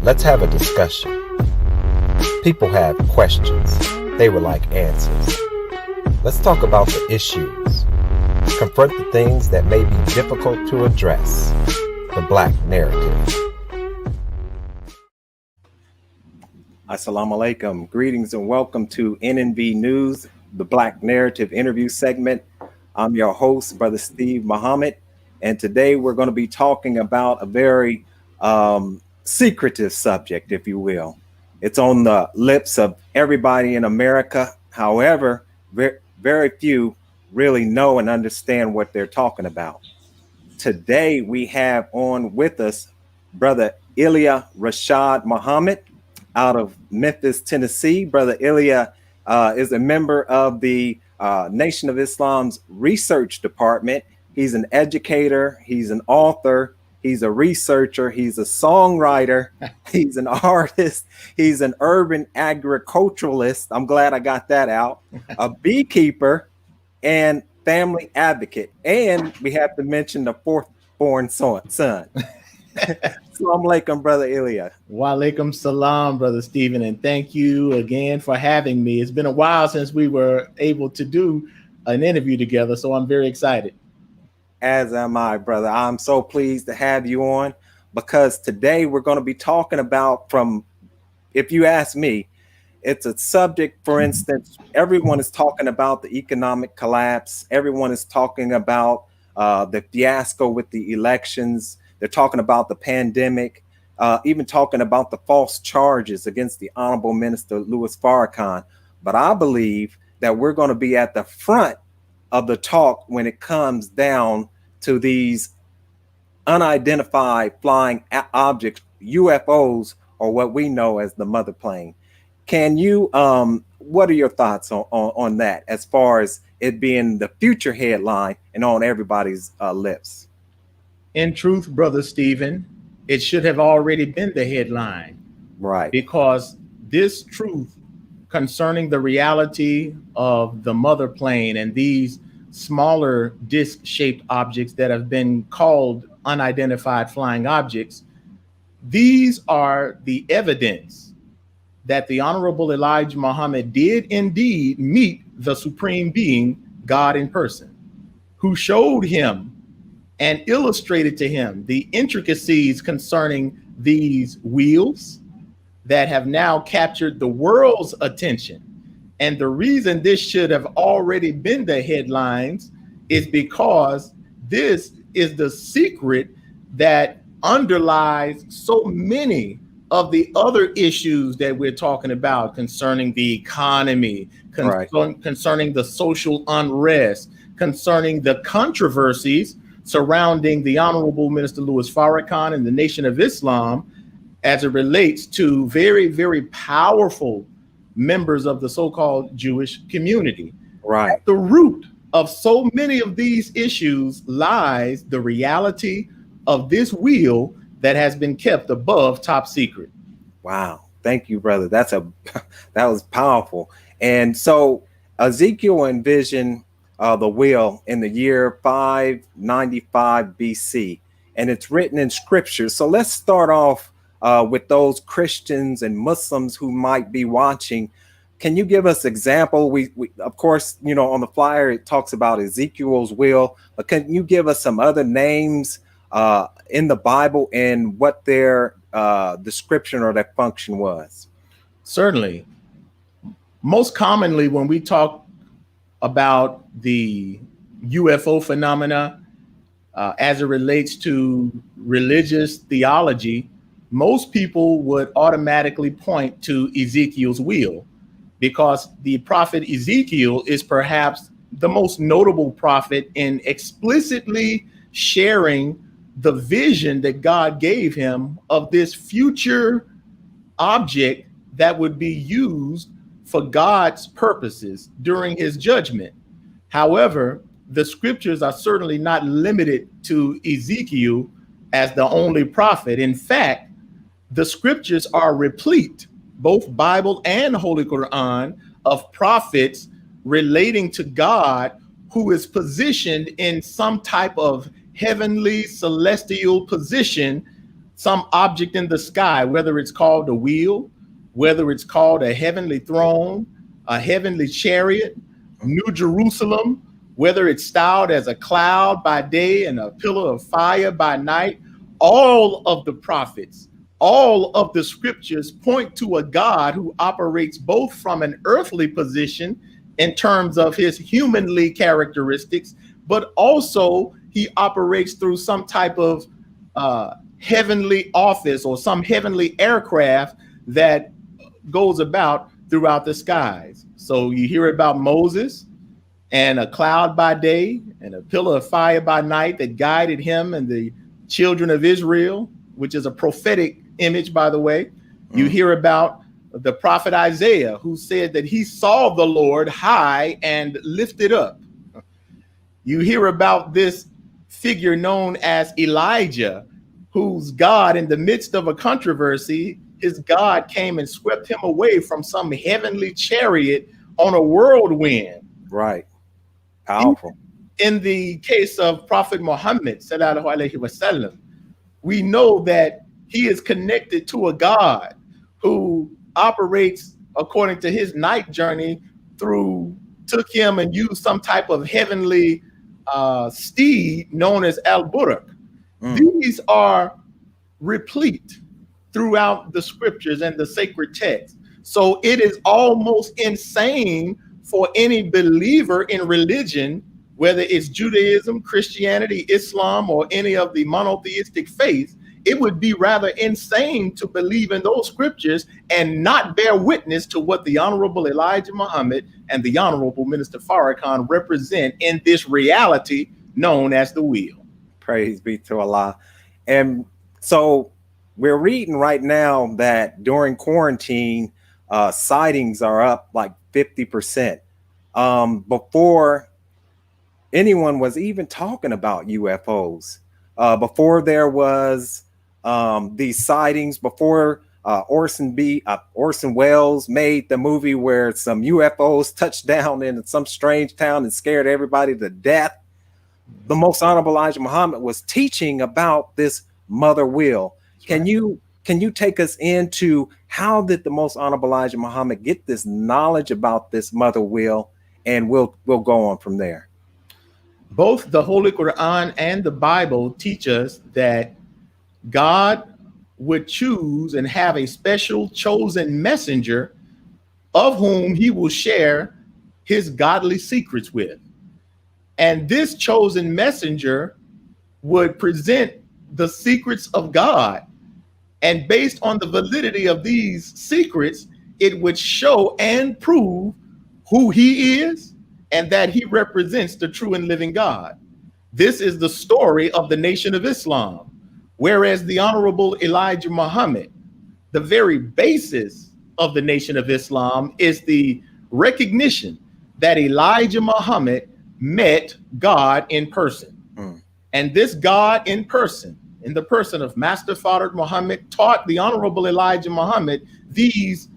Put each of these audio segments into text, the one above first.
Let's have a discussion. People have questions. They would like answers. Let's talk about the issues. Confront the things that may be difficult to address. The Black narrative. Assalamu alaikum. Greetings and welcome to NNV News, the Black Narrative interview segment. I'm your host, Brother Steve Muhammad, and today we're going to be talking about a very secretive subject, if you will. It's on the lips of everybody in America. However, very few really know and understand what they're talking about. Today we have on with us Brother Ilia Rashad Muhammad out of Memphis, Tennessee. Brother Ilia is a member of the Nation of Islam's research department. He's an educator, he's an author, he's a researcher, he's a songwriter, he's an artist, he's an urban agriculturalist. I'm glad I got that out. A beekeeper and family advocate. And we have to mention the fourth born son. Assalamu alaikum, Brother Ilia. Wa alaikum salam, Brother Stephen, and thank you again for having me. It's been a while since we were able to do an interview together, so I'm very excited. As am I, brother. I'm so pleased to have you on because today we're going to be talking about, if you ask me, it's a subject, for instance, everyone is talking about the economic collapse. Everyone is talking about the fiasco with the elections. They're talking about the pandemic, even talking about the false charges against the Honorable Minister Louis Farrakhan. But I believe that we're going to be at the front of the talk when it comes down to these unidentified flying objects, UFOs, or what we know as the mother plane. Can you, what are your thoughts on that as far as it being the future headline and on everybody's lips? In truth, Brother Stephen, it should have already been the headline. Right. Because this truth concerning the reality of the mother plane and these smaller disc-shaped objects that have been called unidentified flying objects, these are the evidence that the Honorable Elijah Muhammad did indeed meet the Supreme Being, God in person, who showed him and illustrated to him the intricacies concerning these wheels that have now captured the world's attention. And the reason this should have already been the headlines is because this is the secret that underlies so many of the other issues that we're talking about concerning the economy, concerning the social unrest, concerning the controversies surrounding the Honorable Minister Louis Farrakhan and the Nation of Islam as it relates to very, very powerful members of the so-called Jewish community. Right. At the root of so many of these issues lies the reality of this wheel that has been kept above top secret. Wow. Thank you, brother. That was powerful. And so Ezekiel envisioned the wheel in the year 595 BC, and it's written in scripture. So let's start off with those Christians and Muslims who might be watching. Can you give us example? We of course, on the flyer, it talks about Ezekiel's wheel, but can you give us some other names in the Bible and what their description or their function was? Certainly. Most commonly, when we talk about the UFO phenomena as it relates to religious theology, most people would automatically point to Ezekiel's wheel because the prophet Ezekiel is perhaps the most notable prophet in explicitly sharing the vision that God gave him of this future object that would be used for God's purposes during his judgment. However, the scriptures are certainly not limited to Ezekiel as the only prophet. In fact, the scriptures are replete, both Bible and Holy Quran, of prophets relating to God who is positioned in some type of heavenly celestial position some object in the sky, whether it's called a wheel, whether it's called a heavenly throne, a heavenly chariot, New Jerusalem, whether it's styled as a cloud by day and a pillar of fire by night. All of the prophets, all of the scriptures point to a God who operates both from an earthly position in terms of his humanly characteristics, but also he operates through some type of heavenly office or some heavenly aircraft that goes about throughout the skies. So you hear about Moses and a cloud by day and a pillar of fire by night that guided him and the children of Israel, which is a prophetic image, by the way. You hear about the prophet Isaiah, who said that he saw the Lord high and lifted up. You hear about this figure known as Elijah, whose God, in the midst of a controversy, his God came and swept him away from some heavenly chariot on a whirlwind. Right. Powerful. In the case of Prophet Muhammad, sallallahu alaihi wasallam, we know that he is connected to a God who operates according to his night journey took him and used some type of heavenly steed known as Al-Buraq. These are replete throughout the scriptures and the sacred text. So it is almost insane for any believer in religion, whether it's Judaism, Christianity, Islam, or any of the monotheistic faiths, it would be rather insane to believe in those scriptures and not bear witness to what the Honorable Elijah Muhammad and the Honorable Minister Farrakhan represent in this reality known as the wheel. Praise be to Allah. And so we're reading right now that during quarantine, sightings are up like 50%. Before anyone was even talking about UFOs, before there was these sightings, before Orson Welles made the movie where some UFOs touched down in some strange town and scared everybody to death, the Most Honorable Elijah Muhammad was teaching about this mother wheel. Can you take us into how did the Most Honorable Elijah Muhammad get this knowledge about this mother wheel? And we'll go on from there. Both the Holy Quran and the Bible teach us that God would choose and have a special chosen messenger of whom he will share his godly secrets with. And this chosen messenger would present the secrets of God. And based on the validity of these secrets, it would show and prove who he is and that he represents the true and living God. This is the story of the Nation of Islam. Whereas the Honorable Elijah Muhammad, the very basis of the Nation of Islam is the recognition that Elijah Muhammad met God in person. And this God in person, in the person of Master Fard Muhammad, taught the Honorable Elijah Muhammad these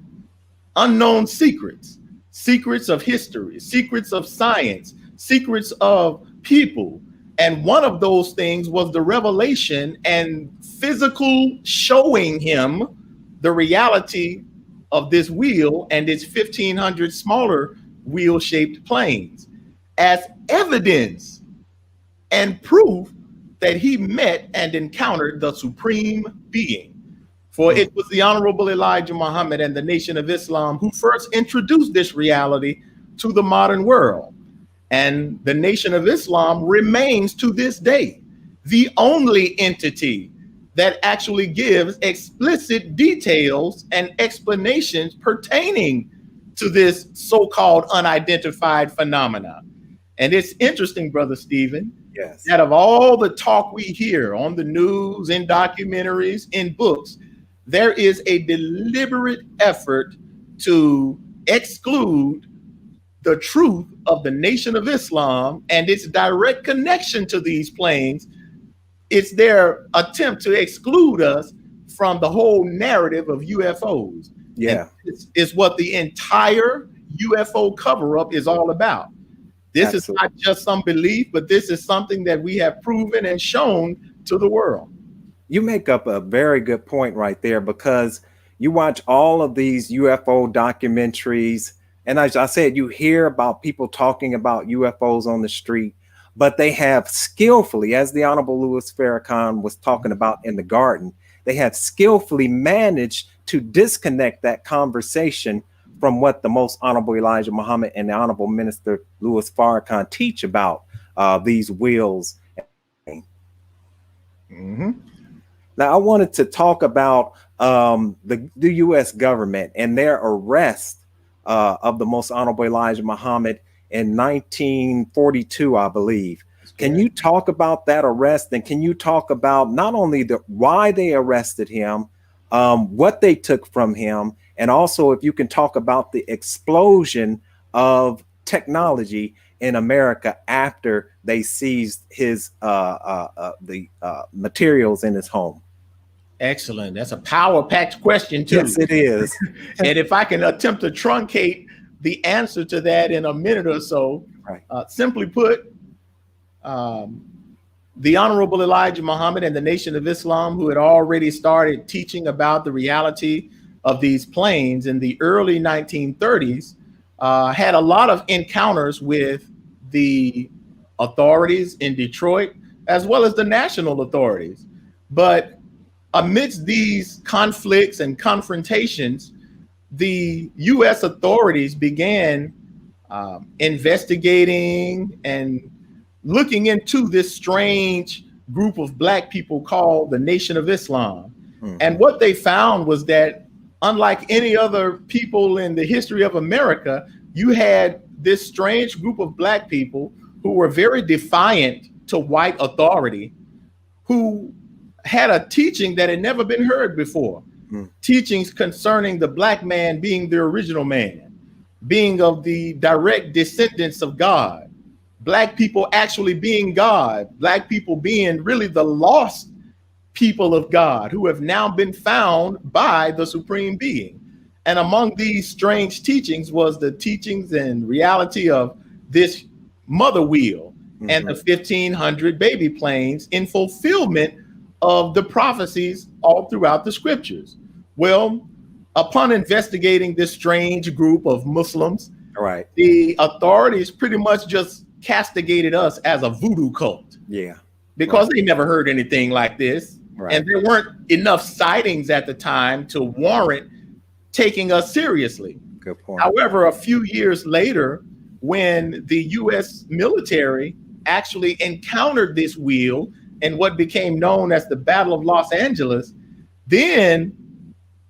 unknown secrets, secrets of history, secrets of science, secrets of people. And one of those things was the revelation and physical showing him the reality of this wheel and its 1,500 smaller wheel-shaped planes as evidence and proof that he met and encountered the supreme being. For it was the Honorable Elijah Muhammad and the Nation of Islam who first introduced this reality to the modern world. And the Nation of Islam remains to this day the only entity that actually gives explicit details and explanations pertaining to this so-called unidentified phenomena. And it's interesting, Brother Stephen, yes, that of all the talk we hear on the news, in documentaries, in books, there is a deliberate effort to exclude the truth of the Nation of Islam and its direct connection to these planes. It's their attempt to exclude us from the whole narrative of UFOs. Yeah, it's what the entire UFO cover-up is all about. This Absolutely. is not just some belief, but this is something that we have proven and shown to the world. You make up a very good point right there, because you watch all of these UFO documentaries, and as I said, you hear about people talking about UFOs on the street, but they have skillfully, as the Honorable Louis Farrakhan was talking about in the garden, they have skillfully managed to disconnect that conversation from what the Most Honorable Elijah Muhammad and the Honorable Minister Louis Farrakhan teach about these wills. Mm-hmm. Now, I wanted to talk about the U.S. government and their arrest of the Most Honorable Elijah Muhammad in 1942, I believe. Can you talk about that arrest, and can you talk about not only why they arrested him, what they took from him, and also if you can talk about the explosion of technology in America after they seized his materials in his home? Excellent. That's a power-packed question, too. Yes, it is. And if I can attempt to truncate the answer to that in a minute or so, right. Simply put, the Honorable Elijah Muhammad and the Nation of Islam, who had already started teaching about the reality of these planes in the early 1930s, had a lot of encounters with the authorities in Detroit, as well as the national authorities. But amidst these conflicts and confrontations, the U.S. authorities began investigating and looking into this strange group of Black people called the Nation of Islam. Mm-hmm. And what they found was that, unlike any other people in the history of America, you had this strange group of Black people who were very defiant to white authority, who had a teaching that had never been heard before. Teachings concerning the Black man being the original man, being of the direct descendants of God, Black people actually being God, Black people being really the lost people of God who have now been found by the Supreme Being. And among these strange teachings was the teachings and reality of this mother wheel and the 1,500 baby planes in fulfillment of the prophecies all throughout the scriptures. Well, upon investigating this strange group of Muslims, right, the authorities pretty much just castigated us as a voodoo cult. Yeah. Because they never heard anything like this. Right. And there weren't enough sightings at the time to warrant taking us seriously. Good point. However, a few years later, when the U.S. military actually encountered this wheel in what became known as the Battle of Los Angeles, then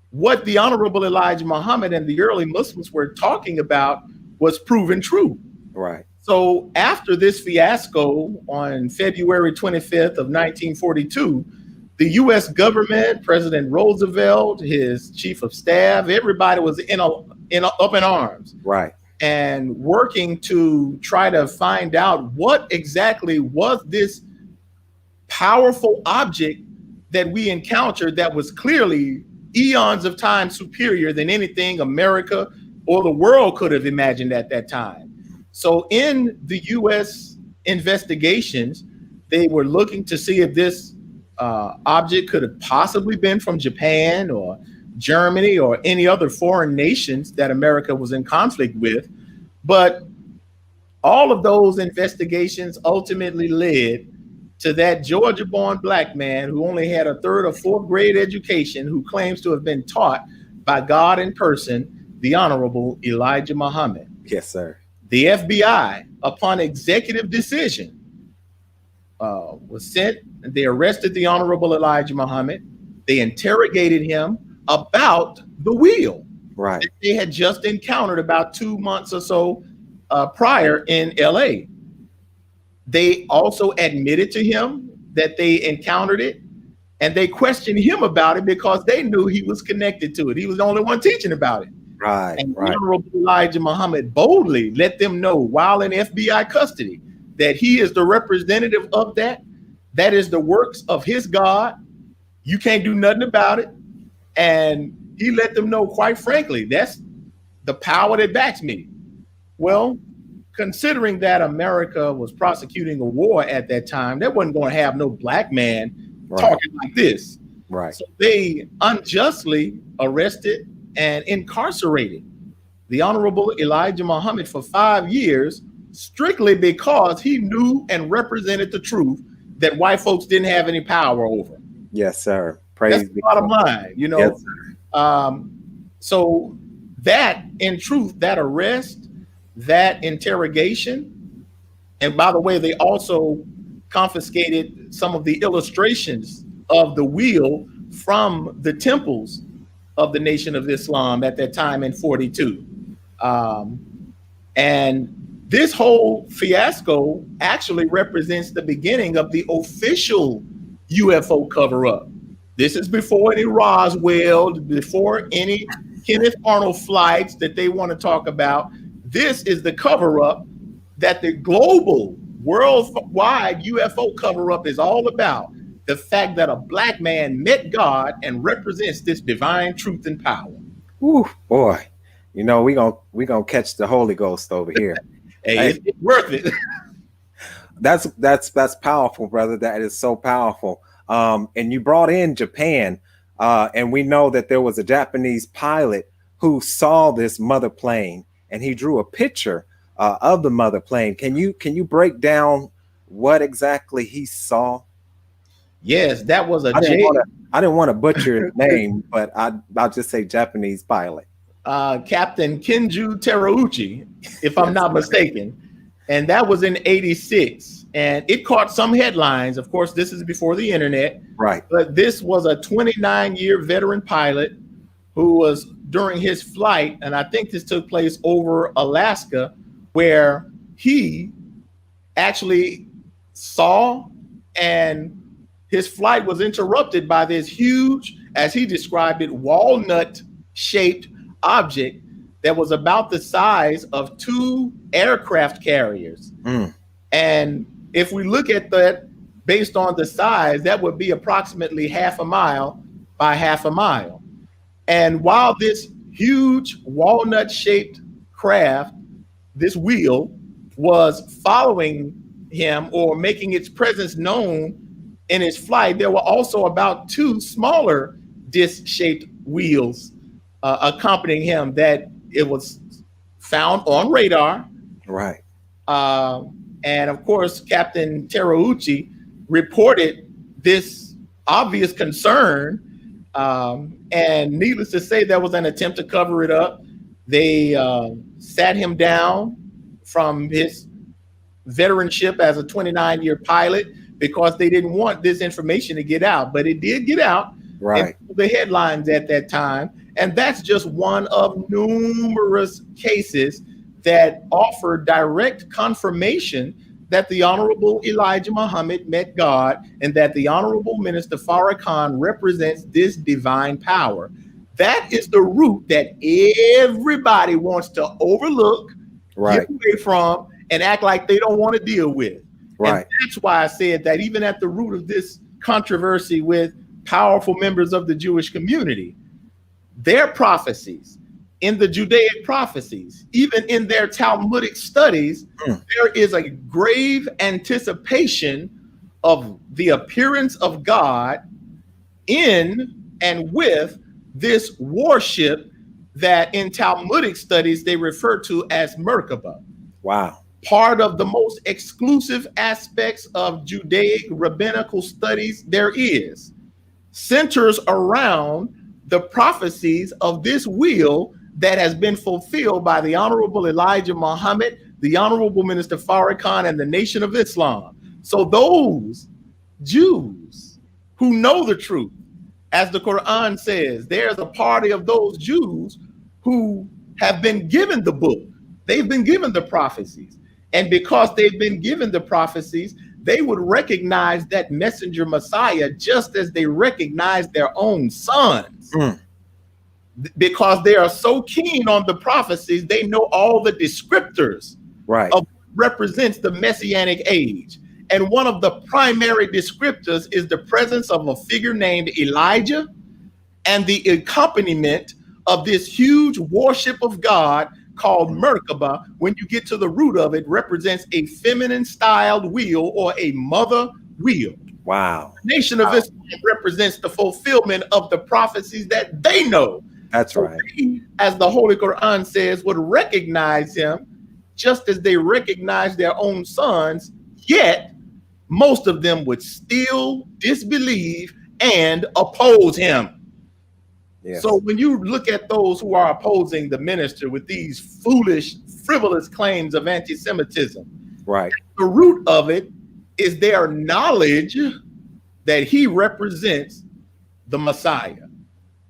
what the Honorable Elijah Muhammad and the early Muslims were talking about was proven true. Right. So after this fiasco on February 25th of 1942, the U.S. government, President Roosevelt, his chief of staff, everybody was up in arms. Right. And working to try to find out what exactly was this powerful object that we encountered that was clearly eons of time superior than anything America or the world could have imagined at that time. So in the U.S. investigations, they were looking to see if this object could have possibly been from Japan or Germany or any other foreign nations that America was in conflict with. But all of those investigations ultimately led to that Georgia-born Black man who only had a 3rd or 4th grade education, who claims to have been taught by God in person, the Honorable Elijah Muhammad. Yes, sir. The FBI, upon executive decision, was sent. They arrested the Honorable Elijah Muhammad. They interrogated him about the wheel that they had just encountered about 2 months or so prior in LA. They also admitted to him that they encountered it, and they questioned him about it because they knew he was connected to it. He was the only one teaching about it. Right. And the Honorable Elijah Muhammad boldly let them know while in FBI custody that he is the representative of that. That is the works of his God. You can't do nothing about it. And he let them know, quite frankly, that's the power that backs me. Well, considering that America was prosecuting a war at that time, that wasn't going to have no Black man talking like this. Right. So they unjustly arrested and incarcerated the Honorable Elijah Muhammad for 5 years, strictly because he knew and represented the truth that white folks didn't have any power over. Yes, sir. Praise That's the bottom line, you know. Yes, So that, in truth, that arrest, that interrogation, and by the way, they also confiscated some of the illustrations of the wheel from the temples of the Nation of Islam at that time in 42. And this whole fiasco actually represents the beginning of the official UFO cover-up. This is before any Roswell, before any Kenneth Arnold flights that they want to talk about. This is the cover-up that the global, worldwide UFO cover-up is all about. The fact that a black man met God and represents this divine truth and power. Ooh, boy, you know, we gonna catch the Holy Ghost over here. Hey, it's worth it. That's powerful, brother. That is so powerful. And you brought in Japan, and we know that there was a Japanese pilot who saw this mother plane, and he drew a picture of the mother plane. Can you break down what exactly he saw? Yes, that was a. I didn't want to butcher his name, but I'll just say Japanese pilot. Captain Kenju Terauchi, if I'm not mistaken, and that was in '86, and it caught some headlines. Of course, this is before the internet, right? But this was a 29-year veteran pilot who was during his flight, and I think this took place over Alaska, where he actually saw, and his flight was interrupted by this huge, as he described it, walnut-shaped object that was about the size of 2 aircraft carriers. And if we look at that based on the size, that would be approximately half a mile by half a mile. And while this huge walnut-shaped craft, this wheel, was following him or making its presence known in his flight, there were also about 2 smaller disc-shaped wheels accompanying him that it was found on radar. Right. And of course, Captain Terauchi reported this obvious concern. And needless to say, there was an attempt to cover it up. They sat him down from his veteranship as a 29-year pilot because they didn't want this information to get out. But it did get out. Right. The headlines at that time. And that's just one of numerous cases that offer direct confirmation that the Honorable Elijah Muhammad met God and that the Honorable Minister Farrakhan represents this divine power. That is the root that everybody wants to overlook, right, get away from, and act like they don't want to deal with. Right. And that's why I said that even at the root of this controversy with powerful members of the Jewish community, their prophecies, in the Judaic prophecies, even in their Talmudic studies, there is a grave anticipation of the appearance of God in and with this warship that in Talmudic studies they refer to as Merkabah. Wow. Part of the most exclusive aspects of Judaic rabbinical studies there is, centers around the prophecies of this wheel that has been fulfilled by the Honorable Elijah Muhammad, the Honorable Minister Farrakhan, and the Nation of Islam. So those Jews who know the truth, as the Quran says, there's a party of those Jews who have been given the book. They've been given the prophecies. And because they've been given the prophecies, they would recognize that messenger Messiah just as they recognize their own sons. Because they are so keen on the prophecies, they know all the descriptors right, of what represents the Messianic age. And one of the primary descriptors is the presence of a figure named Elijah and the accompaniment of this huge warship of God called Merkabah. When you get to the root of it, represents a feminine styled wheel or a mother wheel. Wow. The Nation of Islam represents the fulfillment of the prophecies that they know. That's So right. they, as the Holy Quran says, would recognize him just as they recognize their own sons, yet most of them would still disbelieve and oppose him. Yes. So when you look at those who are opposing the minister with these foolish, frivolous claims of anti-Semitism, Right. the root of it is their knowledge that he represents the Messiah.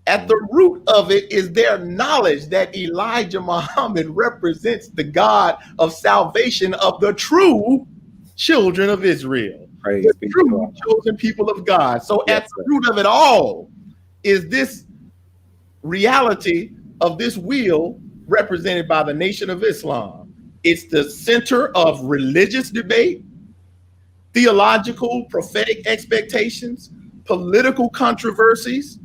At the root of it is their knowledge that Elijah Muhammad represents the God of salvation of the true children of Israel, Praise the be to true God. chosen people of God. So Yes, at the root of it all is this reality of this wheel represented by the Nation of Islam. It's the center of religious debate, theological, prophetic expectations, political controversies,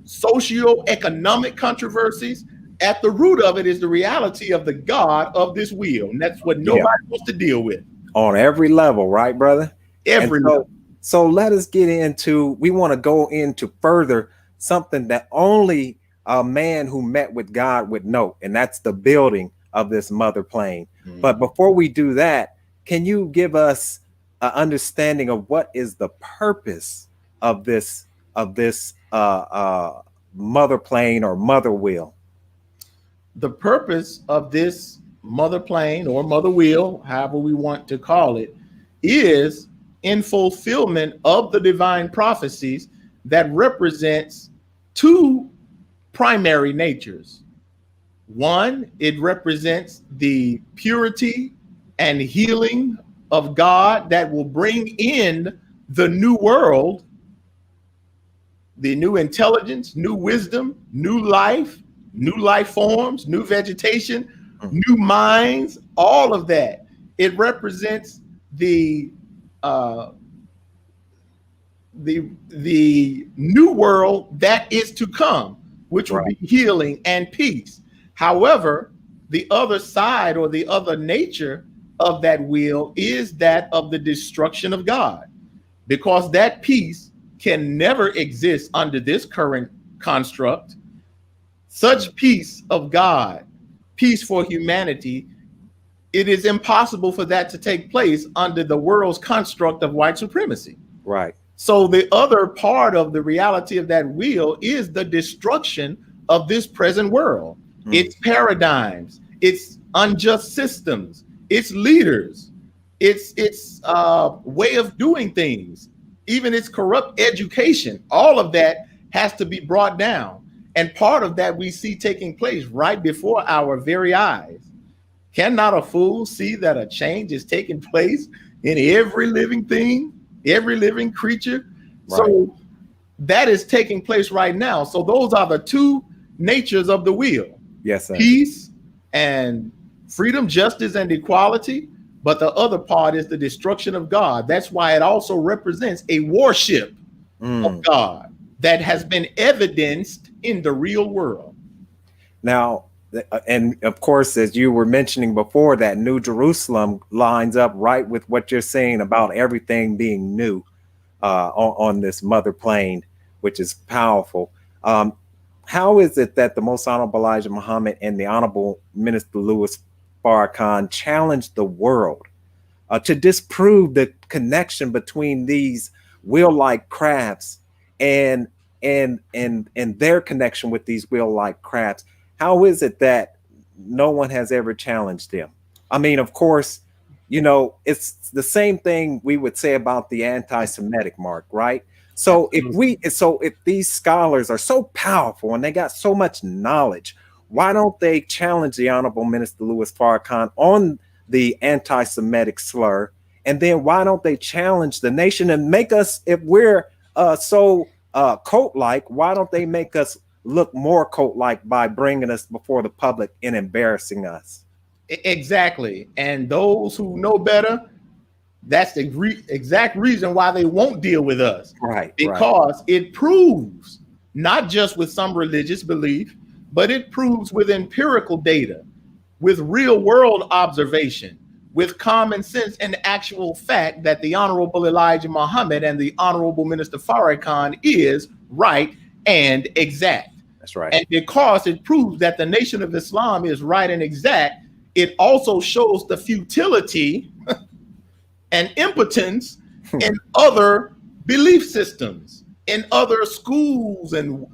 socio-economic controversies. At the root of it is the reality of the God of this wheel. And that's what nobody wants to deal with. On every level, right, brother? Every level. So let us get into, we want to go into further something that only a man who met with God would know, and that's the building of this mother plane. But before we do that, can you give us an understanding of what is the purpose of this mother plane or mother wheel? The purpose of this mother plane or mother wheel, however we want to call it, is in fulfillment of the divine prophecies that represents two primary natures. One, it represents the purity and healing of God that will bring in the new world, the new intelligence, new wisdom, new life forms, new vegetation, new minds, all of that. It represents the new world that is to come, which will be healing and peace. However, the other side or the other nature of that wheel is that of the destruction of God, because that peace can never exist under this current construct. Such peace of God, peace for humanity, it is impossible for that to take place under the world's construct of white supremacy. Right. So the other part of the reality of that wheel is the destruction of this present world, its paradigms, its unjust systems, its leaders, its way of doing things, even its corrupt education. All of that has to be brought down. And part of that we see taking place right before our very eyes. Cannot a fool see that a change is taking place in every living thing, every living creature? Right. So that is taking place right now. So those are the two natures of the wheel. Yes, sir. Peace and freedom, justice, and equality. But the other part is the destruction of God. That's why it also represents a worship of God that has been evidenced in the real world. Now, and of course, as you were mentioning before, that New Jerusalem lines up right with what you're saying about everything being new on this mother plane, which is powerful. How is it that the Most Honorable Elijah Muhammad and the Honorable Minister Louis Farrakhan challenged the world to disprove the connection between these wheel-like crafts and their connection with these wheel-like crafts? How is it that no one has ever challenged them? I mean, of course, you know, it's the same thing we would say about the anti-Semitic mark, right? So if these scholars are so powerful and they got so much knowledge, why don't they challenge the Honorable Minister Louis Farrakhan on the anti-Semitic slur? And then why don't they challenge the nation and make us, if we're so cult-like, why don't they make us look more cult-like by bringing us before the public and embarrassing us? Exactly. And those who know better, that's the exact reason why they won't deal with us. Right. Because it proves, not just with some religious belief, but it proves with empirical data, with real world observation, with common sense and actual fact that the Honorable Elijah Muhammad and the Honorable Minister Farrakhan is right and exact. That's right. And because it proves that the Nation of Islam is right and exact, it also shows the futility and impotence in other belief systems, in other schools and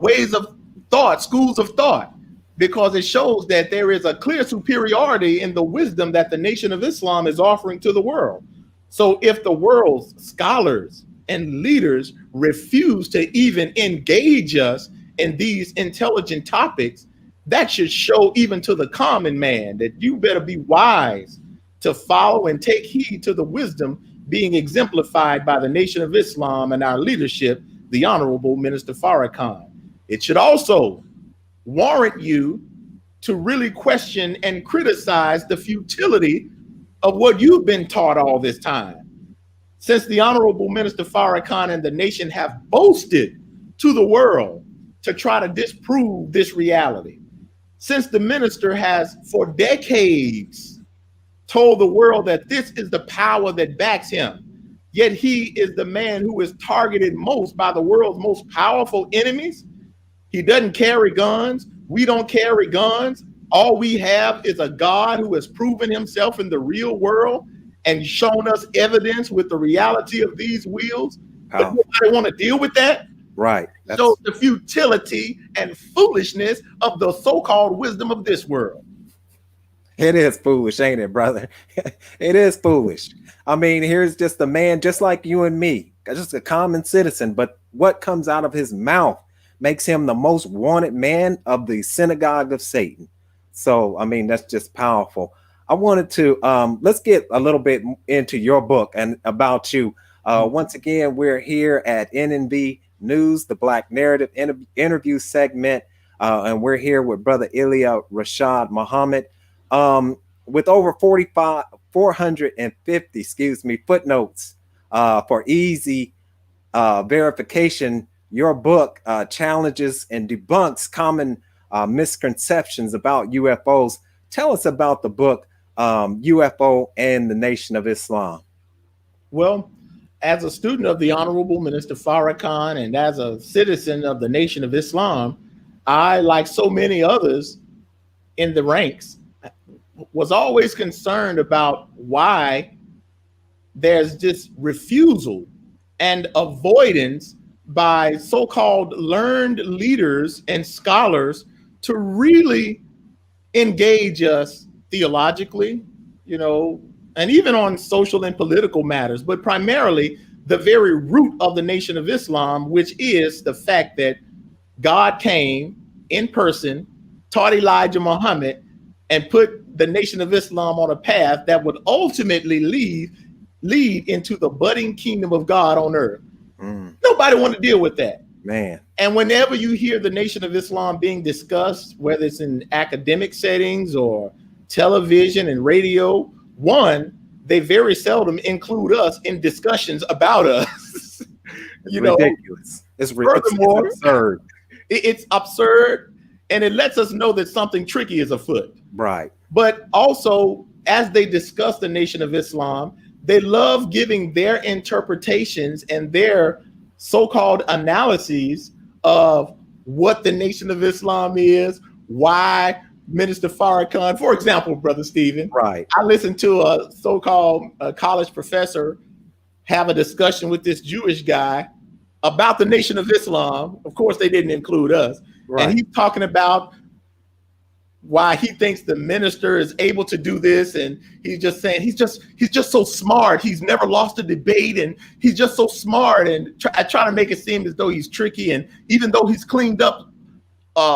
ways of thought, schools of thought, because it shows that there is a clear superiority in the wisdom that the Nation of Islam is offering to the world. So if the world's scholars and leaders refuse to even engage us in these intelligent topics, that should show even to the common man that you better be wise to follow and take heed to the wisdom being exemplified by the Nation of Islam and our leadership, the Honorable Minister Farrakhan. It should also warrant you to really question and criticize the futility of what you've been taught all this time. Since the Honorable Minister Farrakhan and the nation have boasted to the world to try to disprove this reality, since the minister has for decades told the world that this is the power that backs him, yet he is the man who is targeted most by the world's most powerful enemies. He doesn't carry guns. We don't carry guns. All we have is a God who has proven himself in the real world and shown us evidence with the reality of these wheels. But nobody want to deal with that. Right. So the futility and foolishness of the so-called wisdom of this world. It is foolish, ain't it, brother? It is foolish. I mean, here's just a man just like you and me, just a common citizen, but what comes out of his mouth makes him the most wanted man of the synagogue of Satan. So, I mean, that's just powerful. I wanted to, let's get a little bit into your book and about you. Once again, we're here at NNB News, the Black Narrative interview segment. And we're here with Brother Ilia Rashad Muhammad. With over 450, footnotes for easy verification. Your book challenges and debunks common misconceptions about UFOs. Tell us about the book, UFO and the Nation of Islam. Well, as a student of the Honorable Minister Farrakhan and as a citizen of the Nation of Islam, I, like so many others in the ranks, was always concerned about why there's this refusal and avoidance by so-called learned leaders and scholars to really engage us theologically, and even on social and political matters, but primarily the very root of the Nation of Islam, which is the fact that God came in person, taught Elijah Muhammad, and put the Nation of Islam on a path that would ultimately lead into the budding kingdom of God on earth. Nobody want to deal with that, man. And whenever you hear the Nation of Islam being discussed, whether it's in academic settings or television and radio, one, they very seldom include us in discussions about us. Ridiculous. It's absurd. It's absurd, and it lets us know that something tricky is afoot. Right. But also, as they discuss the Nation of Islam, they love giving their interpretations and their so-called analyses of what the Nation of Islam is, why Minister Farrakhan, for example, Brother Stephen, right? I listened to a so-called college professor have a discussion with this Jewish guy about the Nation of Islam. Of course, they didn't include us. Right. And he's talking about why he thinks the minister is able to do this, and he's just saying he's just so smart. He's never lost a debate, and he's just so smart. And I try to make it seem as though he's tricky, and even though he's cleaned up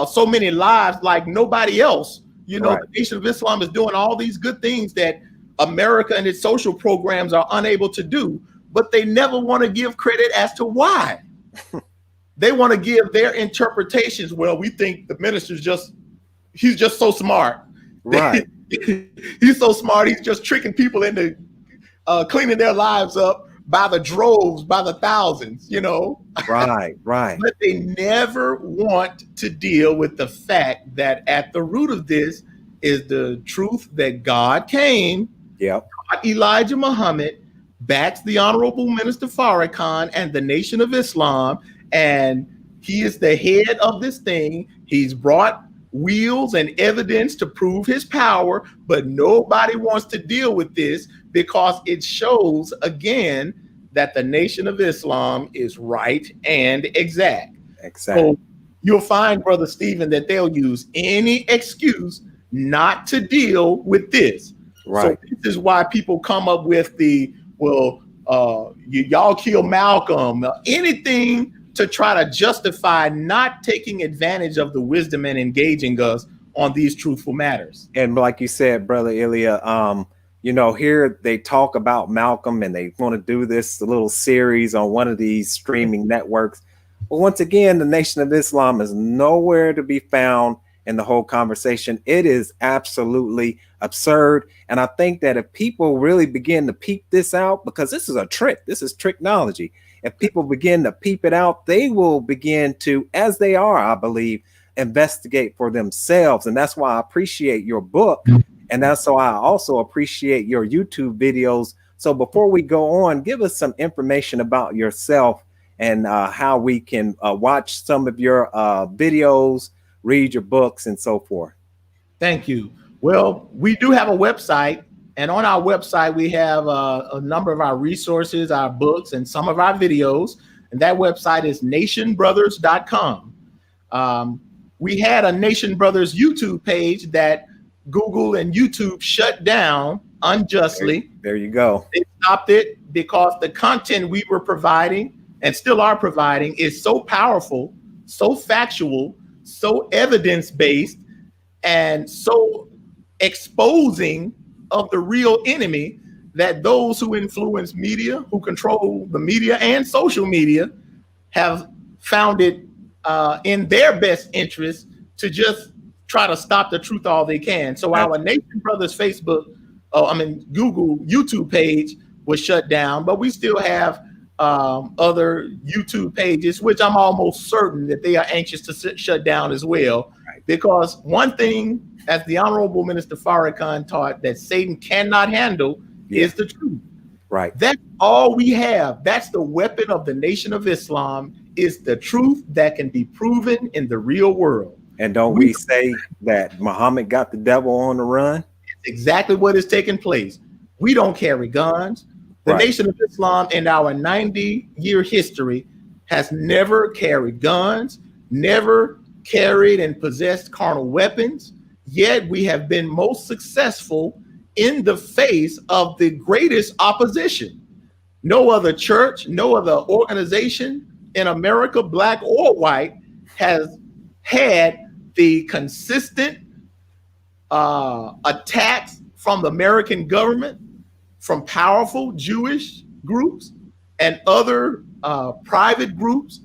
so many lives like nobody else, right. The Nation of Islam is doing all these good things that America and its social programs are unable to do, but they never want to give credit as to why. They want to give their interpretations. Well, we think the minister's he's just so smart. Right. He's so smart. He's just tricking people into cleaning their lives up by the droves, by the thousands, Right. But they never want to deal with the fact that at the root of this is the truth that God came Yep. Elijah Muhammad backs the Honorable Minister Farrakhan and the Nation of Islam, and he is the head of this thing. He's brought wheels and evidence to prove his power, but nobody wants to deal with this because it shows again that the Nation of Islam is right and exact. Exactly. So you'll find, Brother Stephen, that they'll use any excuse not to deal with this. Right. So this is why people come up with the, well, y'all kill Malcolm, anything to try to justify not taking advantage of the wisdom and engaging us on these truthful matters. And like you said, Brother Ilia, you know, here they talk about Malcolm and they want to do this little series on one of these streaming networks. But once again, the Nation of Islam is nowhere to be found in the whole conversation. It is absolutely absurd. And I think that if people really begin to peep this out, because this is a trick, this is tricknology. If people begin to peep it out, they will begin to, as they are, I believe, investigate for themselves. And that's why I appreciate your book. And that's why I also appreciate your YouTube videos. So before we go on, give us some information about yourself and how we can watch some of your videos, read your books, and so forth. Thank you. Well, we do have a website, and on our website, we have a number of our resources, our books, and some of our videos. And that website is nationbrothers.com. We had a Nation Brothers YouTube page that Google and YouTube shut down unjustly. There you go. They stopped it because the content we were providing and still are providing is so powerful, so factual, so evidence-based, and so exposing of the real enemy that those who influence media, who control the media and social media, have found it in their best interest to just try to stop the truth all they can. So our Nation Brothers Facebook, Google YouTube page was shut down, but we still have other YouTube pages, which I'm almost certain that they are anxious to shut down as well. Right. Because one thing, as the Honorable Minister Farrakhan taught, that Satan cannot handle is the truth. Right. That's all we have. That's the weapon of the Nation of Islam, is the truth that can be proven in the real world. And don't we say that Muhammad got the devil on the run? It's exactly what is taking place. We don't carry guns. The Nation of Islam in our 90-year history has never carried guns, never carried and possessed carnal weapons, yet we have been most successful in the face of the greatest opposition. No other church, no other organization in America, black or white, has had the consistent attacks from the American government, from powerful Jewish groups and other private groups.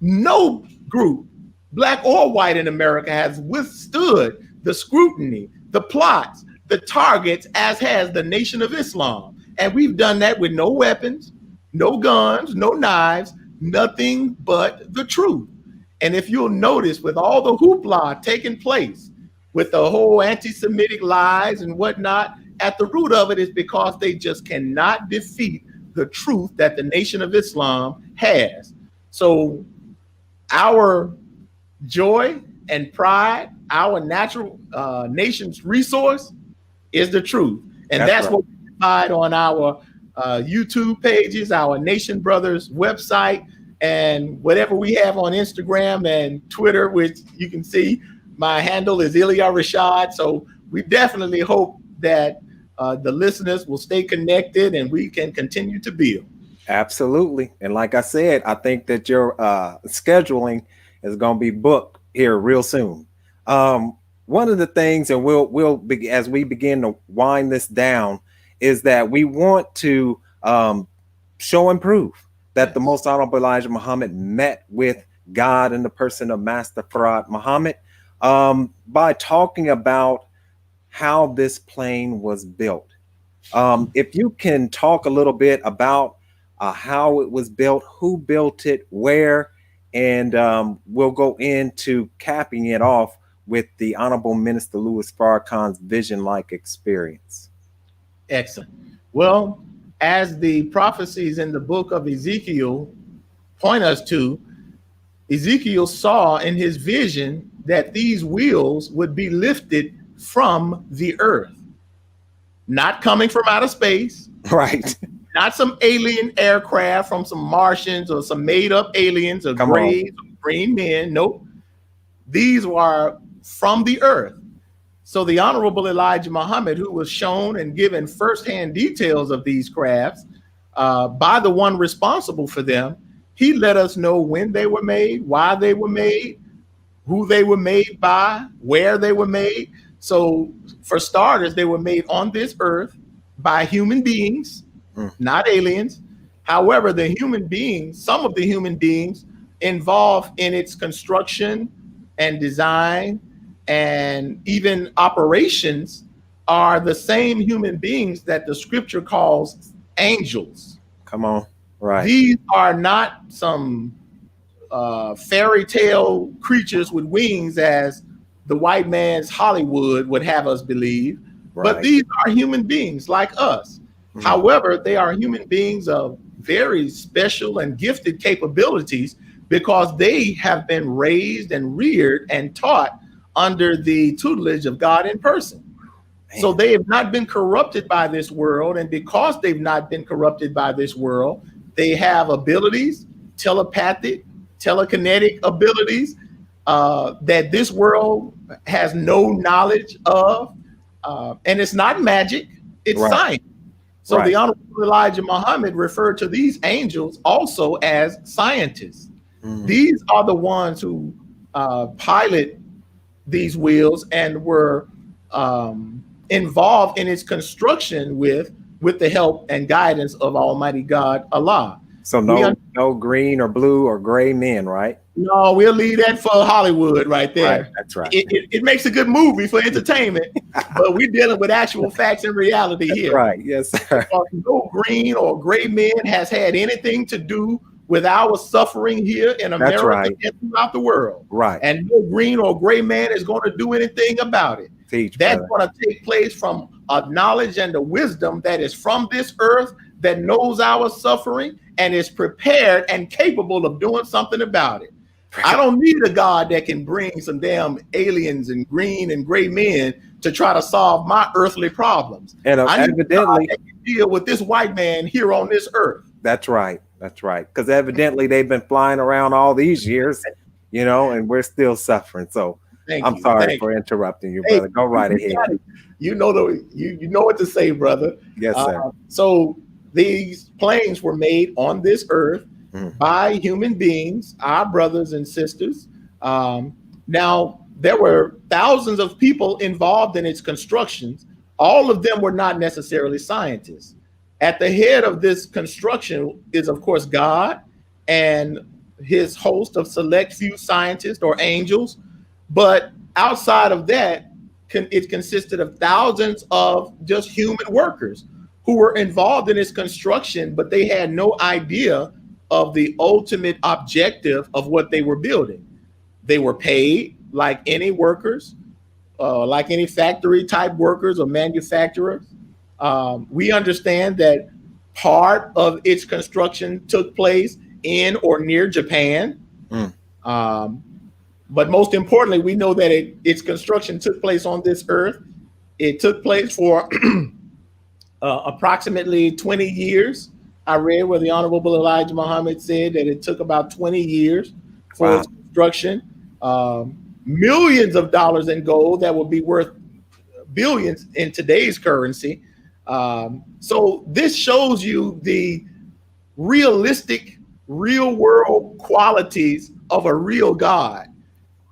No group, black or white in America, has withstood the scrutiny, the plots, the targets, as has the Nation of Islam. And we've done that with no weapons, no guns, no knives, nothing but the truth. And if you'll notice, with all the hoopla taking place, with the whole anti-Semitic lies and whatnot, at the root of it is because they just cannot defeat the truth that the Nation of Islam has. So our joy and pride, our natural nation's resource, is the truth. And that's what we provide on our YouTube pages, our Nation Brothers website, and whatever we have on Instagram and Twitter, which you can see my handle is Ilia Rashad. So we definitely hope that the listeners will stay connected and we can continue to build. Absolutely. And like I said, I think that your scheduling is going to be booked here real soon. One of the things, and we'll be, as we begin to wind this down, is that we want to show and prove that the Most Honorable Elijah Muhammad met with God in the person of Master Farad Muhammad by talking about how this plane was built. If you can talk a little bit about how it was built, who built it, where, and we'll go into capping it off with the Honorable Minister Louis Farrakhan's vision-like experience. Excellent. Well, as the prophecies in the book of Ezekiel point us to, Ezekiel saw in his vision that these wheels would be lifted from the earth, not coming from outer space, Right. not some alien aircraft from some Martians or some made up aliens or grays or green men. Nope. These were from the earth. So the Honorable Elijah Muhammad, who was shown and given firsthand details of these crafts by the one responsible for them, he let us know when they were made, why they were made, who they were made by, where they were made. So for starters, they were made on this earth by human beings, not aliens. However, the human beings, some of the human beings involved in its construction and design and even operations are the same human beings that the scripture calls angels. Come on. Right. These are not some fairy tale creatures with wings as the white man's Hollywood would have us believe. Right. But these are human beings like us. However, they are human beings of very special and gifted capabilities because they have been raised and reared and taught under the tutelage of God in person. Man. So they have not been corrupted by this world. And because they've not been corrupted by this world, they have abilities, telepathic, telekinetic abilities that this world has no knowledge of. And it's not magic, it's science. So the Honorable Elijah Muhammad referred to these angels also as scientists. These are the ones who pilot these wheels and were involved in its construction with the help and guidance of Almighty God, Allah. So no green or blue or gray men, right? No, we'll leave that for Hollywood right there. Right, that's right. It makes a good movie for entertainment, but we're dealing with actual facts and reality here. Right, yes, sir. No green or gray man has had anything to do with our suffering here in America and throughout the world. Right. And no green or gray man is going to do anything about it. That's going to take place from a knowledge and a wisdom that is from this earth that knows our suffering and is prepared and capable of doing something about it. I don't need a God that can bring some damn aliens and green and gray men to try to solve my earthly problems. And I need a God that can deal with this white man here on this earth. That's right. That's right. Because evidently they've been flying around all these years, you know, and we're still suffering. So I'm sorry for interrupting you, brother. Go right ahead. You know you know what to say, brother. Yes, sir. So these planes were made on this earth by human beings, our brothers and sisters. Now, there were thousands of people involved in its constructions. All of them were not necessarily scientists. At the head of this construction is, of course, God and his host of select few scientists or angels. But outside of that, it consisted of thousands of just human workers who were involved in its construction, but they had no idea of the ultimate objective of what they were building. They were paid like any workers, like any factory type workers or manufacturers. We understand that part of its construction took place in or near Japan. But most importantly, we know that its construction took place on this earth. It took place for approximately 20 years. I read where the Honorable Elijah Muhammad said that it took about 20 years for its construction. Millions of dollars in gold that would be worth billions in today's currency. So this shows you the realistic, real world qualities of a real God.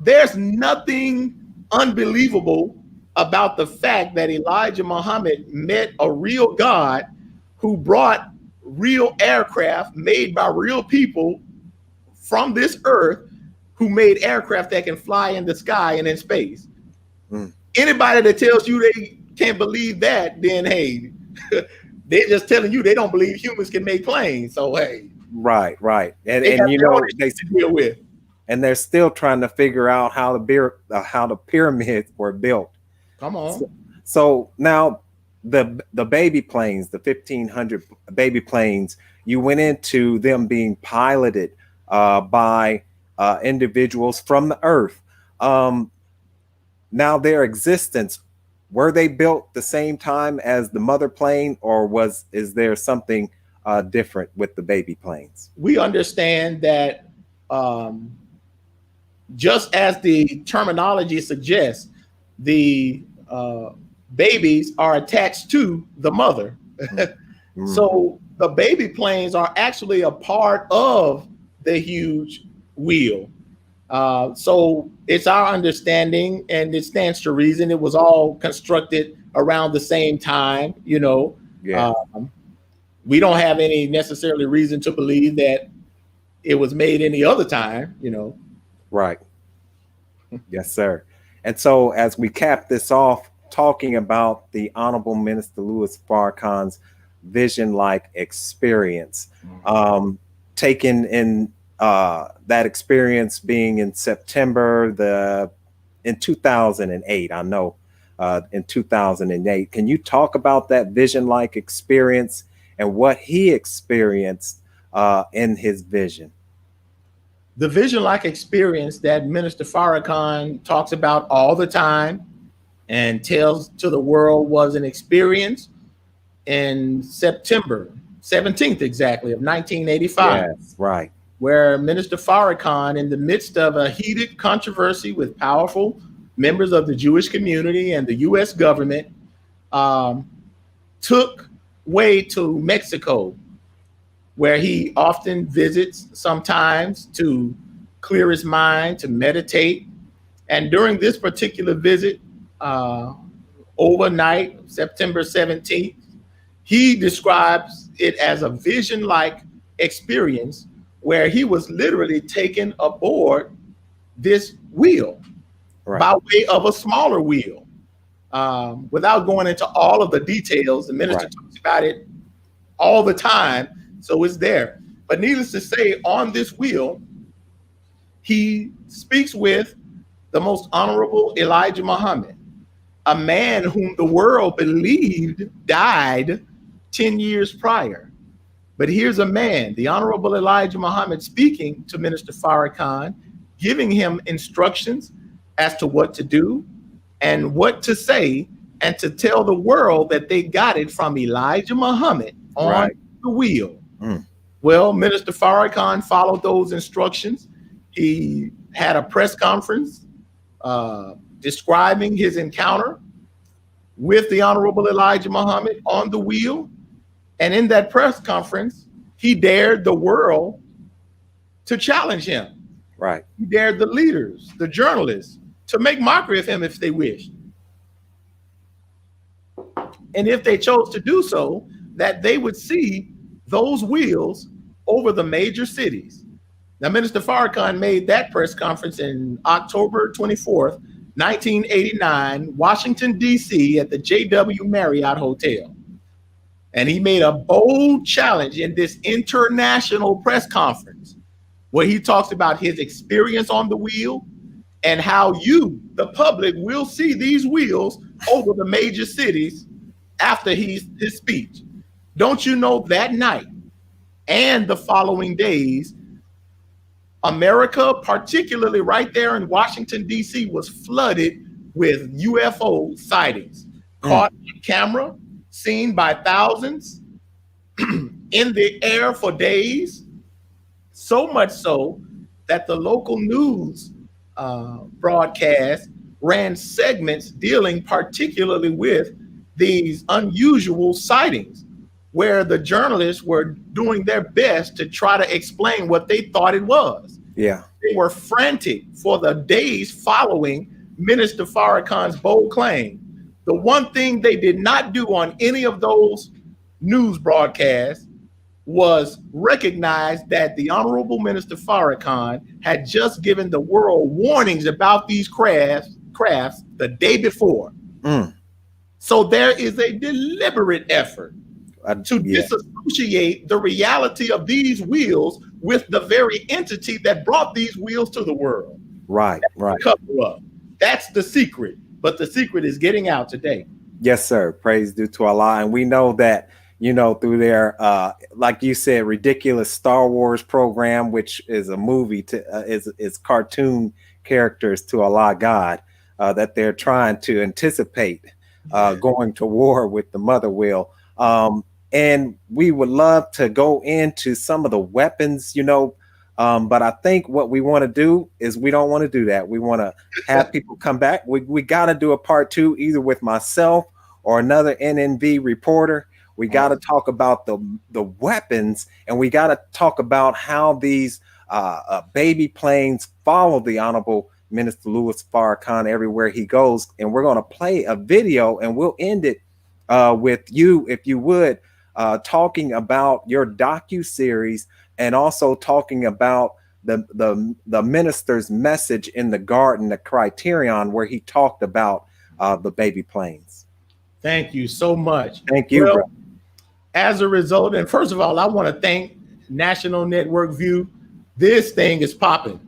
There's nothing unbelievable about the fact that Elijah Muhammad met a real God who brought real aircraft made by real people from this earth, who made aircraft that can fly in the sky and in space. Anybody that tells you they can't believe that, then hey, they're just telling you they don't believe humans can make planes. So hey, right. And you know they deal with. And they're still trying to figure out how the pyramids were built. Come on. So now the baby planes, the 1,500 baby planes, you went into them being piloted by individuals from the Earth. Now, their existence, were they built the same time as the mother plane, or is there something different with the baby planes? We understand that just as the terminology suggests, the babies are attached to the mother. So the baby planes are actually a part of the huge wheel. So it's our understanding, and it stands to reason, it was all constructed around the same time, you know. Yeah. We don't have any necessarily reason to believe that it was made any other time, you know. Right. Yes, sir. And so as we cap this off, talking about the Honorable Minister Louis Farrakhan's vision-like experience, taken in that experience being in September in 2008, I know, in 2008. Can you talk about that vision-like experience and what he experienced in his vision? The vision-like experience that Minister Farrakhan talks about all the time and tells to the world was an experience in September 17th, exactly, of 1985. Yes, right. Where Minister Farrakhan, in the midst of a heated controversy with powerful members of the Jewish community and the U.S. government, took way to Mexico, where he often visits sometimes to clear his mind, to meditate. And during this particular visit, overnight, September 17th, he describes it as a vision-like experience where he was literally taken aboard this wheel, right, by way of a smaller wheel. Without going into all of the details, the minister talks about it all the time, so it's there. But needless to say, on this wheel, he speaks with the most honorable Elijah Muhammad, a man whom the world believed died 10 years prior. But here's a man, the Honorable Elijah Muhammad, speaking to Minister Farrakhan, giving him instructions as to what to do and what to say, and to tell the world that they got it from Elijah Muhammad on the wheel. Well, Minister Farrakhan followed those instructions. He had a press conference describing his encounter with the Honorable Elijah Muhammad on the wheel. And in that press conference, he dared the world to challenge him. Right. He dared the leaders, the journalists, to make mockery of him if they wished. And if they chose to do so, that they would see those wheels over the major cities. Now, Minister Farrakhan made that press conference in October 24th, 1989, Washington, D.C. at the JW Marriott Hotel. And he made a bold challenge in this international press conference where he talks about his experience on the wheel and how you, the public, will see these wheels over the major cities after his speech. Don't you know that night and the following days, America, particularly right there in Washington, D.C., was flooded with UFO sightings, caught on camera, seen by thousands, in the air for days, so much so that the local news broadcast ran segments dealing particularly with these unusual sightings, where the journalists were doing their best to try to explain what they thought it was. Yeah. They were frantic for the days following Minister Farrakhan's bold claim. The one thing they did not do on any of those news broadcasts was recognize that the Honorable Minister Farrakhan had just given the world warnings about these crafts the day before. So there is a deliberate effort to disassociate the reality of these wheels with the very entity that brought these wheels to the world. Right. Cover up. That's the secret. But the secret is getting out today. Yes, sir. Praise due to Allah. And we know that, through their, like you said, ridiculous Star Wars program, which is a movie is cartoon characters to Allah God, that they're trying to anticipate going to war with the mother wheel. And we would love to go into some of the weapons, but I think what we want to do is we don't want to do that. We want to have people come back. We got to do a part 2, either with myself or another NNV reporter. We got to talk about the weapons, and we got to talk about how these baby planes follow the Honorable Minister Louis Farrakhan everywhere he goes. And we're going to play a video, and we'll end it with you, if you would, talking about your docu-series, and also talking about the minister's message in the garden, the Criterion, where he talked about the baby planes. Thank you so much. Thank you. Well, as a result, and first of all, I want to thank National Network View. This thing is popping,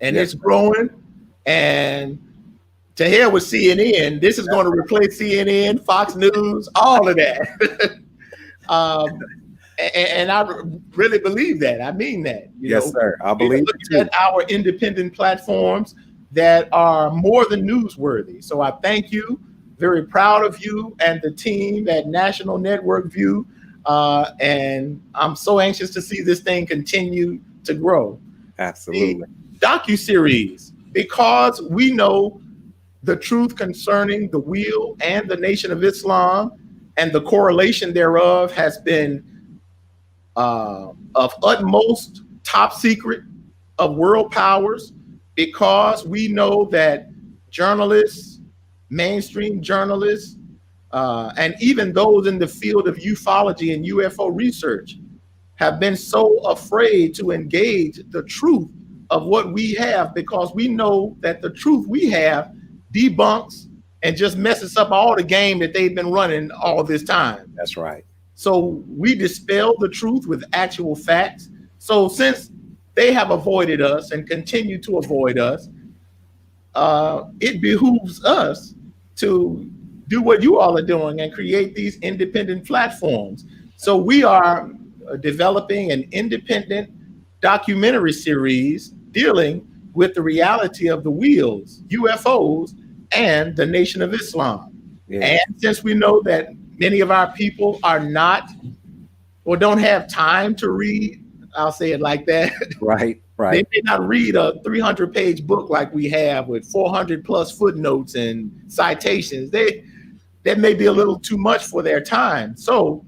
and it's growing. And to hell with CNN. This is going to replace CNN, Fox News, all of that. And I really believe that. I mean that. Yes, sir. I believe it too. At our independent platforms that are more than newsworthy. So I thank you. Very proud of you and the team at National Network View. And I'm so anxious to see this thing continue to grow. Absolutely. The docuseries, because we know the truth concerning the wheel and the Nation of Islam, and the correlation thereof has been of utmost top secret of world powers, because we know that journalists, mainstream journalists, and even those in the field of ufology and UFO research have been so afraid to engage the truth of what we have, because we know that the truth we have debunks and just messes up all the game that they've been running all this time. That's right. So we dispel the truth with actual facts. So since they have avoided us and continue to avoid us, it behooves us to do what you all are doing and create these independent platforms. So we are developing an independent documentary series dealing with the reality of the wheels, UFOs, and the Nation of Islam. Yeah. And since we know that many of our people are not or don't have time to read, I'll say it like that. Right. They may not read a 300-page book like we have with 400 plus footnotes and citations. That may be a little too much for their time. So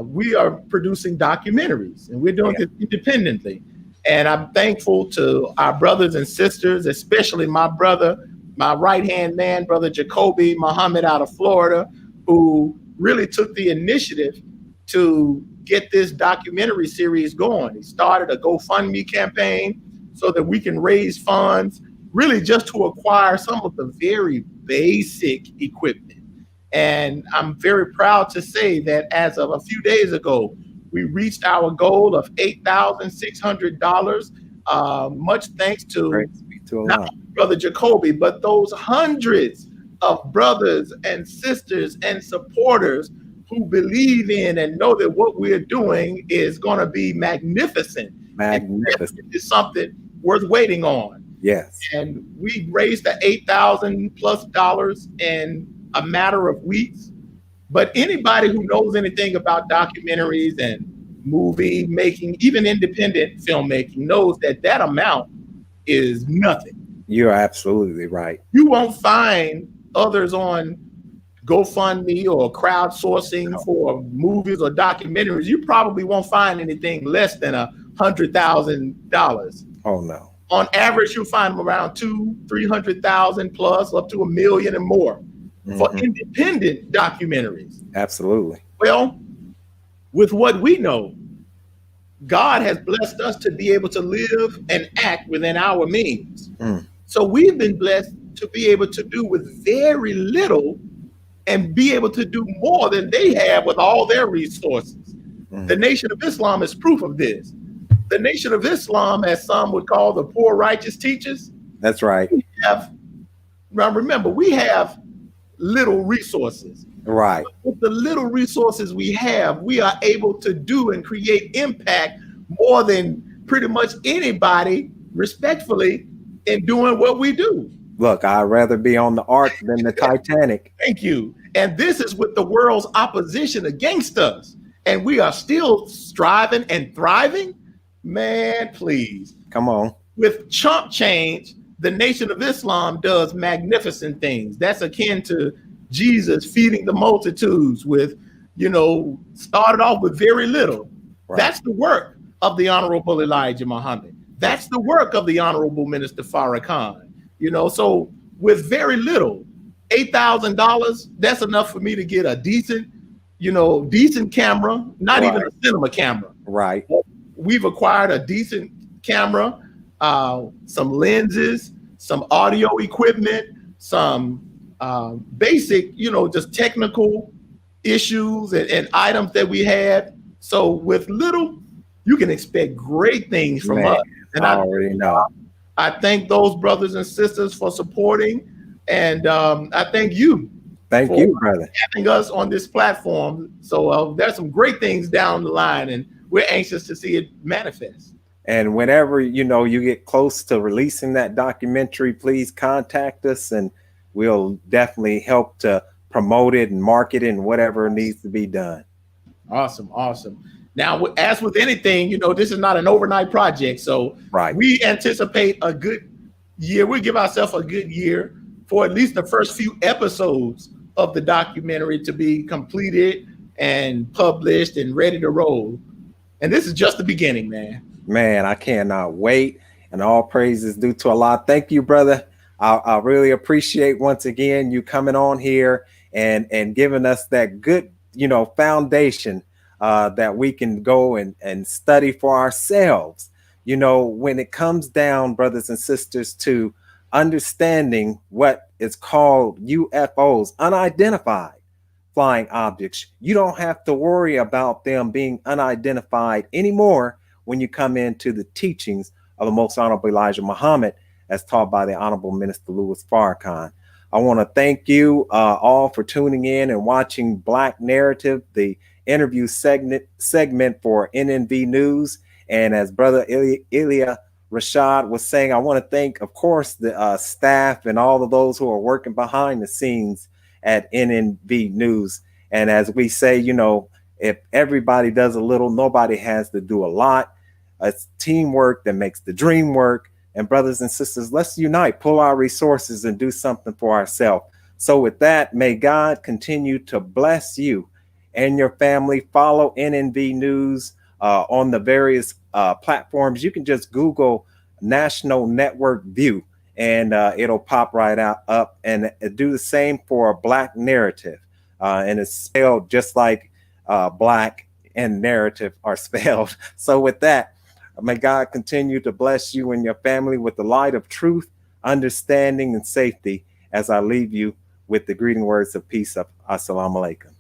we are producing documentaries, and we're doing it independently. And I'm thankful to our brothers and sisters, especially my brother, my right-hand man, Brother Jacoby Muhammad out of Florida, who really took the initiative to get this documentary series going. He started a GoFundMe campaign so that we can raise funds, really just to acquire some of the very basic equipment. And I'm very proud to say that as of a few days ago, we reached our goal of $8,600. Much thanks to not Brother Jacoby, but those hundreds of brothers and sisters and supporters who believe in and know that what we're doing is going to be magnificent. Magnificent. It's something worth waiting on. Yes. And we raised the $8,000+ in a matter of weeks. But anybody who knows anything about documentaries and movie making, even independent filmmaking, knows that that amount is nothing. You're absolutely right. You won't find others on GoFundMe or crowdsourcing for movies or documentaries. You probably won't find anything less than $100,000. Oh no. On average, you'll find them around $200,000-300,000 plus, up to $1 million and more for independent documentaries. Absolutely. Well, with what we know, God has blessed us to be able to live and act within our means. So we've been blessed to be able to do with very little and be able to do more than they have with all their resources. The Nation of Islam is proof of this. The Nation of Islam, as some would call the poor righteous teachers. That's right. Now remember, we have little resources. Right. With the little resources we have, we are able to do and create impact more than pretty much anybody, respectfully, in doing what we do. Look, I'd rather be on the Ark than the Titanic. Thank you. And this is with the world's opposition against us. And we are still striving and thriving. Man, please. Come on. With chump change, the Nation of Islam does magnificent things. That's akin to Jesus feeding the multitudes with, started off with very little. Right. That's the work of the Honorable Elijah Muhammad. That's the work of the Honorable Minister Farrakhan. So with very little, $8,000, that's enough for me to get a decent camera, not even a cinema camera. Right. We've acquired a decent camera, some lenses, some audio equipment, some basic, just technical issues and items that we had. So with little, you can expect great things from us. And I already know. I thank those brothers and sisters for supporting, and I thank you. Thank you, brother. Having us on this platform. So there's some great things down the line, and we're anxious to see it manifest. And whenever you get close to releasing that documentary, please contact us, and we'll definitely help to promote it and market it and whatever needs to be done. Awesome. Now, as with anything, this is not an overnight project. So we anticipate a good year. We give ourselves a good year for at least the first few episodes of the documentary to be completed and published and ready to roll. And this is just the beginning, man. Man, I cannot wait. And all praise is due to Allah. Thank you, brother. I really appreciate once again you coming on here and giving us that good, foundation that we can go and study for ourselves. When it comes down, brothers and sisters, to understanding what is called UFOs, unidentified flying objects, you don't have to worry about them being unidentified anymore when you come into the teachings of the Most Honorable Elijah Muhammad as taught by the Honorable Minister Louis Farrakhan. I want to thank you all for tuning in and watching Black Narrative, the interview segment for NNV News. And as Brother Ilia Rashad was saying, I want to thank, of course, the staff and all of those who are working behind the scenes at NNV News. And as we say, if everybody does a little, nobody has to do a lot. It's teamwork that makes the dream work. And brothers and sisters, let's unite, pull our resources and do something for ourselves. So with that, may God continue to bless you and your family. Follow NNV News on the various platforms. You can just Google National Network View and it'll pop right up, and do the same for Black Narrative. And it's spelled just like Black and Narrative are spelled. So with that, may God continue to bless you and your family with the light of truth, understanding, and safety as I leave you with the greeting words of peace of Assalamu alaikum.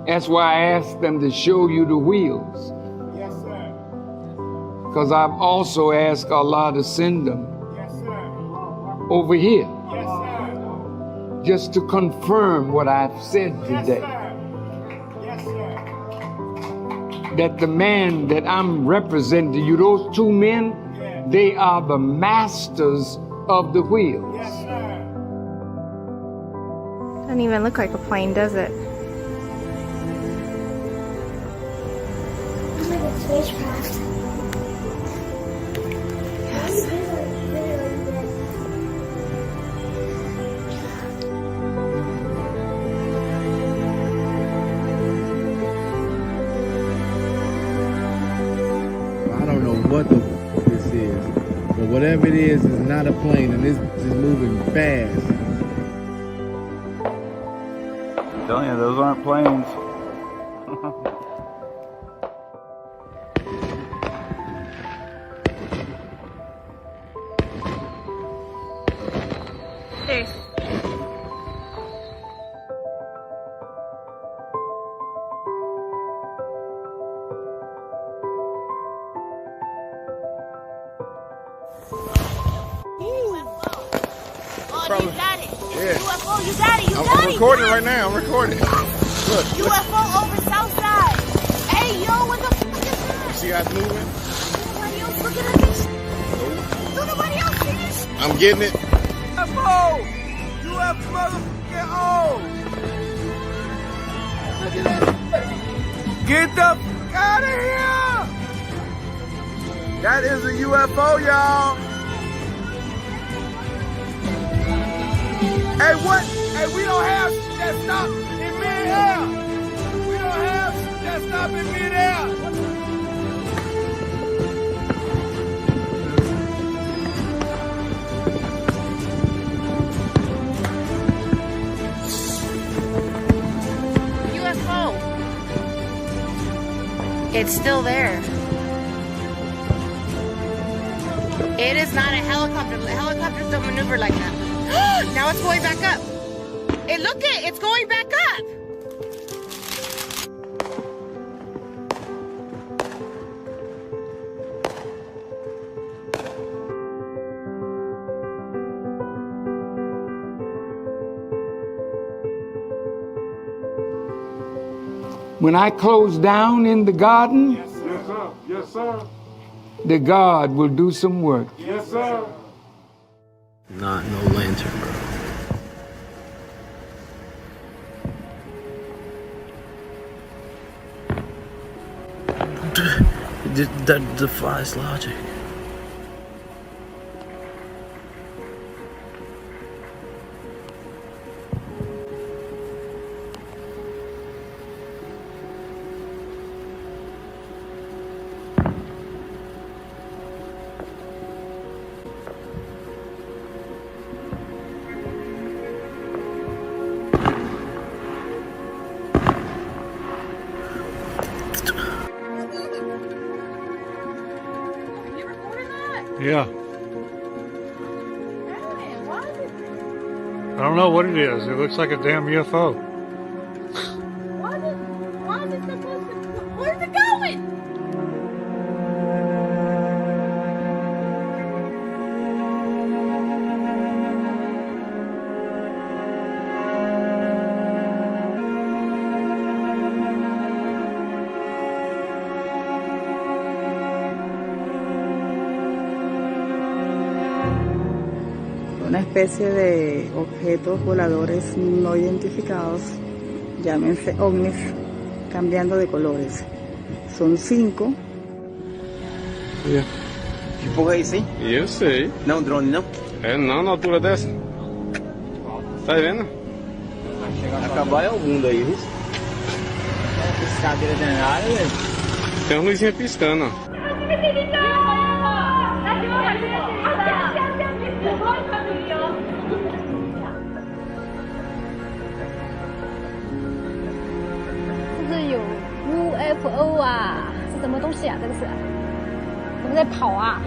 That's why I asked them to show you the wheels. Yes, sir. Because I've also asked Allah to send them over here. Yes, sir. Just to confirm what I've said today. Yes, sir. That the man that I'm representing to you, those two men, they are the masters of the wheels. Yes, sir. Doesn't even look like a plane, does it? It's like a spacecraft. Yes. I don't know what this is, but whatever it is not a plane, and this is moving fast. I'm telling you, those aren't planes. There's brother. You got it. Yeah. UFO, you got it. You I'm got it. recording right now. I'm recording. Look. UFO over Southside. Hey, yo, what the fuck is that? See how it's moving? Nobody else looking at this? No, nobody else see this? I'm getting it. UFO! UFO motherfucking O! Get the fuck out of here! That is a UFO, y'all. Hey, what? Hey, we don't have that stop in midair. We don't have that stop in midair. UFO. It's still there. It is not a helicopter. Helicopters don't maneuver like that. Now it's going back up. Hey, look it, it's going back up. When I close down in the garden, Yes, sir. Yes, sir. the God will do some work. Yes, sir. Not no lantern, bro. That defies logic. Yeah. I don't know what it is. It looks like a damn UFO. Why is it supposed to? Where's it going? Una especie de objetos voladores no identificados, llámense ovnis, cambiando de colores. Son 5. Que porra é isso, hein? Eu sei. Não, drone não? É não, na altura dessa. Tá vendo? Vai acabar é o mundo aí, viu? Piscadeira danada, velho. Tem uma luzinha piscando, ó. UFO 啊，是什么东西啊？这个是，我们在跑啊。